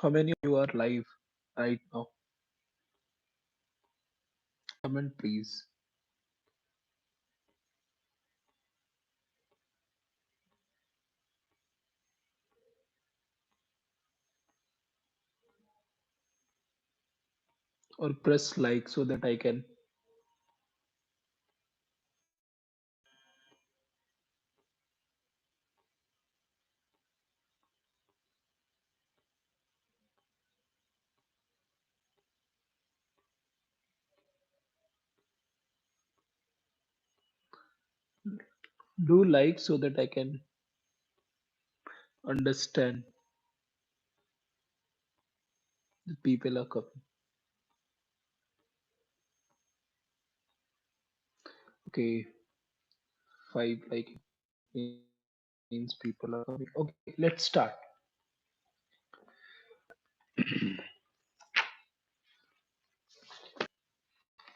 How many of you are live right now? Comment please. Or press like so that I can do like so that I can understand the people are coming. Okay, five like means people are coming. Okay, let's start.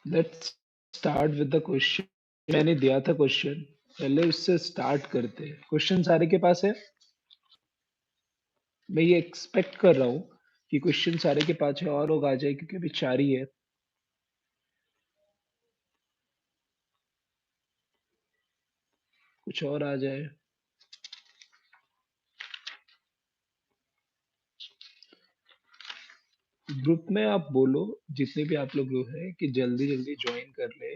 Let's start with the question. मैंने दिया था question, पहले उससे start करते हैं। Question सारे के पास है? मैं ये एक्सपेक्ट कर रहा हूँ कि क्वेश्चन सारे के पास है और लोग आ जाए क्योंकि अभी 4 ही है। कुछ और आ जाए। ग्रुप में आप बोलो जितने भी आप लोग जो है कि जल्दी जल्दी ज्वाइन कर ले,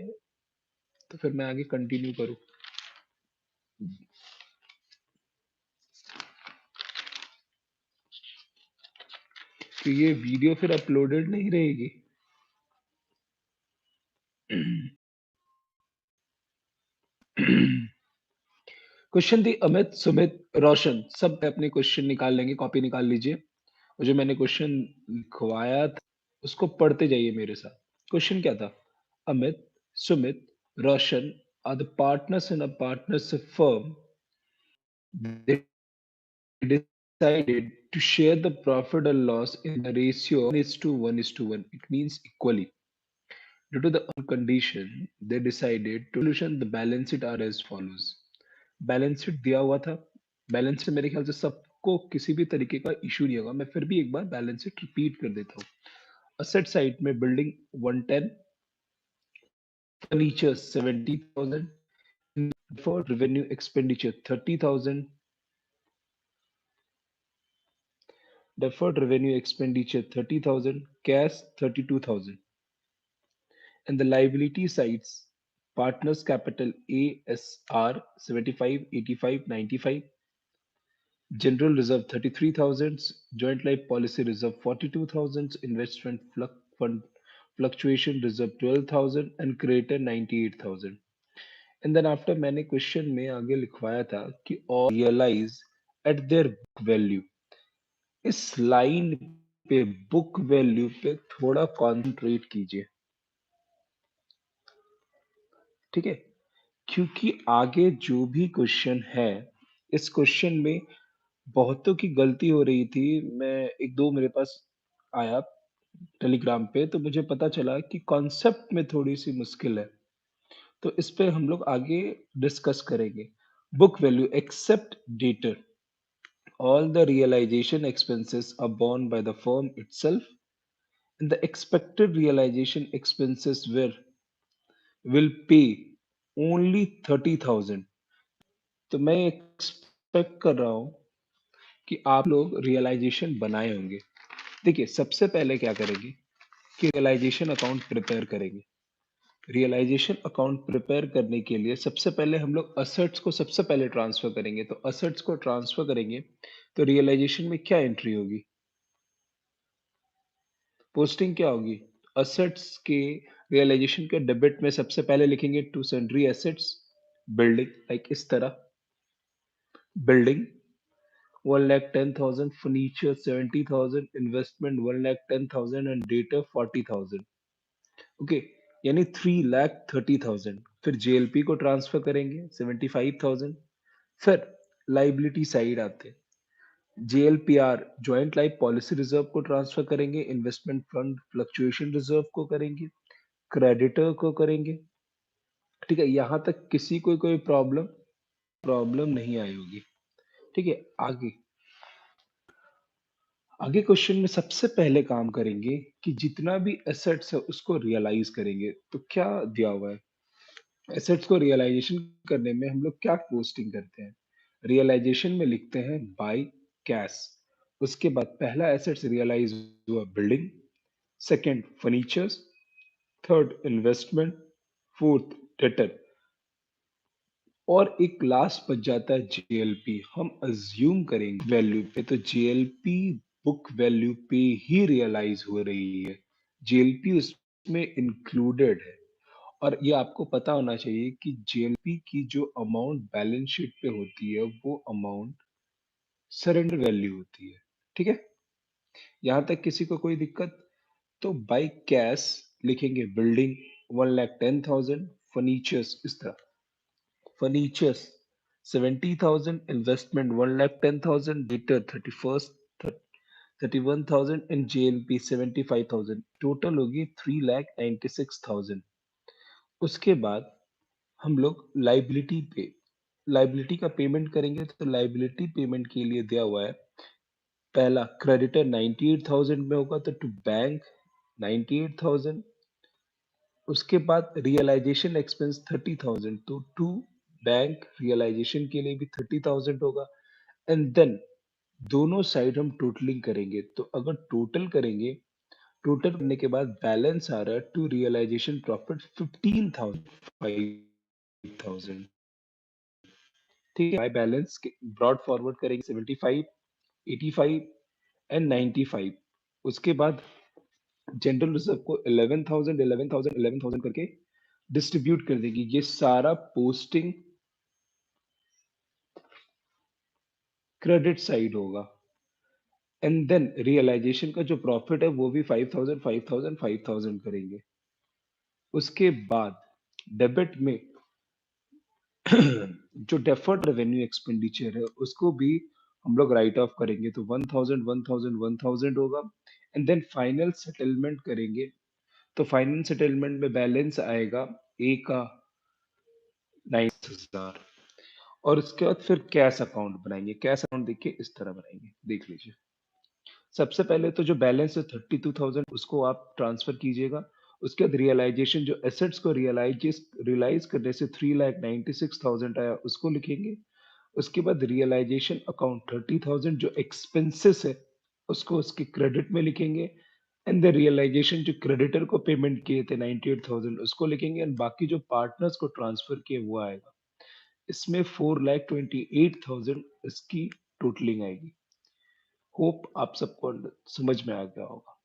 तो फिर मैं आगे कंटिन्यू करूँ। कि ये वीडियो फिर अपलोडेड नहीं रहेगी। क्वेश्चन थी अमित, सुमित, रोशन सब अपने क्वेश्चन निकाल लेंगे, कॉपी निकाल लीजिए। और जो मैंने क्वेश्चन लिखवाया था उसको पढ़ते जाइए मेरे साथ। क्वेश्चन क्या था? Amit, Sumit, Roshan are the partners in a partnership firm. They decided to share the profit or loss in the ratio 1 is to 1 is to 1. It means equally. Due to the condition, they decided to solution the balance sheet are as follows. Balance sheet दिया हुआ था। Balance sheet मेरे ख्याल से सबको किसी भी तरीके का इशू नहीं होगा। मैं फिर भी एक बार बैलेंस शीट रिपीट कर देता हूँ। असेट साइड में building 110, furniture 70,000, for revenue expenditure 30,000, deferred revenue expenditure 30,000, cash 32,000. And the liability sides, partners capital ASR 75, 85, 95, general reserve 33,000, joint life policy reserve 42,000, investment fund fluctuation reserve 12,000 and creator 98,000. And then after मैंने question में आगे लिखवाया था कि all realize at their book value। इस line पे book value पे थोड़ा कॉन्सेंट्रेट कीजिए, ठीक है? क्योंकि आगे जो भी क्वेश्चन है, इस क्वेश्चन में बहुतों की गलती हो रही थी। मैं एक दो मेरे पास आया टेलीग्राम पे, तो मुझे पता चला कि कॉन्सेप्ट में थोड़ी सी मुश्किल है। तो इस पे हम लोग आगे डिस्कस करेंगे। Book value except debtor, all the realization expenses are borne by the firm itself, and the expected realization expenses will pay only 30,000। तो मैं एक्सपेक्ट कर रहा हूँ कि आप लोग रियलाइजेशन बनाए होंगे। देखिए सबसे पहले क्या करेंगे कि रियलाइजेशन अकाउंट प्रिपेयर करेंगे। रियलाइजेशन अकाउंट प्रिपेयर करने के लिए सबसे पहले हम लोग असेट्स को सबसे पहले ट्रांसफर करेंगे। तो असेट्स को ट्रांसफर करेंगे तो रियलाइजेशन में क्या एंट्री होगी? पोस्टिंग क्या होगी? असेट्स के रियलाइजेशन के डेबिट में सबसे पहले लिखेंगे to sundry assets, building like इस तरह, building 1,10,000, furniture 70,000, investment 1,10,000 and debtor 40,000। Okay, यानी 3,30,000। फिर जेएलपी को ट्रांसफर करेंगे 75,000। फिर लाइबिलिटी साइड आते हैं। जेएलपीआर ज्वाइंट लाइफ पॉलिसी रिजर्व को ट्रांसफर करेंगे, इन्वेस्टमेंट फंड फ्लक्चुएशन रिजर्व को करेंगे, क्रेडिटर को करेंगे। ठीक है, यहां तक किसी को कोई प्रॉब्लम प्रॉब्लम नहीं आई होगी। ठीक है, आगे आगे क्वेश्चन में सबसे पहले काम करेंगे कि जितना भी एसेट्स है उसको रियलाइज करेंगे। तो क्या दिया हुआ है? एसेट्स को रियलाइजेशन करने में हम लोग क्या पोस्टिंग करते हैं? रियलाइजेशन में लिखते हैं बाय कैश। उसके बाद पहला एसेट्स रियलाइज हुआ building, second furnitures, third investment, fourth debtor, और एक लास्ट बच जाता है जेएलपी। हम अज्यूम करेंगे वैल्यू पे, तो जेएलपी बुक वैल्यू पे ही रियलाइज हो रही है, जेएलपी उसमें इंक्लूडेड है। और ये आपको पता होना चाहिए कि जेएलपी की जो अमाउंट बैलेंस शीट पे होती है वो अमाउंट सरेंडर वैल्यू होती है। ठीक है, यहां तक किसी को कोई दिक्कत? तो बाय कैश लिखेंगे बिल्डिंग 1,10,000, फर्नीचर्स इस तरह, furnitures 70,000, investment 1,10,000, debtor 31,000 and JLP 75,000, total होगी 3,96,000। उसके बाद हम लोग लाइबिलिटी का पेमेंट करेंगे। तो लाइबिलिटी पेमेंट के लिए दिया हुआ है, पहला क्रेडिटर 98,000 में होगा तो टू बैंक 98,000। उसके बाद रियलाइजेशन एक्सपेंस 30,000, तो टू बैंक रियलाइजेशन के लिए भी 30,000 होगा। एंड देन दोनों साइड हम टोटलिंग करेंगे। तो अगर टोटल करेंगे, टोटल करने के बाद बैलेंस आ रहा है टू रियलाइजेशन प्रॉफिट 15,000। ठीक है, बाय बैलेंस ब्रॉड फॉरवर्ड करेंगे 75, 85 एंड 95। उसके बाद जनरल रिजर्व को 11,000 11,000 11,000 करके डिस्ट्रीब्यूट कर देगी। ये सारा पोस्टिंग क्रेडिट साइड होगा। एंड देन रियलाइजेशन का जो प्रॉफिट है वो भी 5,000 5,000 5,000 करेंगे। उसके बाद डेबिट में जो डेफर्ड रेवेन्यू एक्सपेंडिचर है उसको भी हम लोग राइट ऑफ करेंगे। तो 1,000 1,000 1,000 होगा। एंड देन फाइनल सेटलमेंट करेंगे। तो फाइनल सेटलमेंट में बैलेंस आएगा ए का 9,000। और उसके बाद फिर कैश अकाउंट बनाएंगे। कैश अकाउंट देखिए इस तरह बनाएंगे, देख लीजिए। सबसे पहले तो जो बैलेंस है 32,000 उसको आप ट्रांसफर कीजिएगा। उसके बाद रियलाइजेशन, जो एसेट्स को रियलाइज करने से 3,96,000 आया उसको लिखेंगे। उसके बाद रियलाइजेशन अकाउंट 30,000 जो एक्सपेंसेस है उसको उसके क्रेडिट में लिखेंगे। एंड द रियलाइजेशन जो क्रेडिटर को पेमेंट किए थे 98,000 उसको लिखेंगे। एंड बाकी जो पार्टनर्स को ट्रांसफर किए वो आएगा। इसमें 4,28,000 इसकी टोटलिंग आएगी। होप आप सबको समझ में आ गया होगा।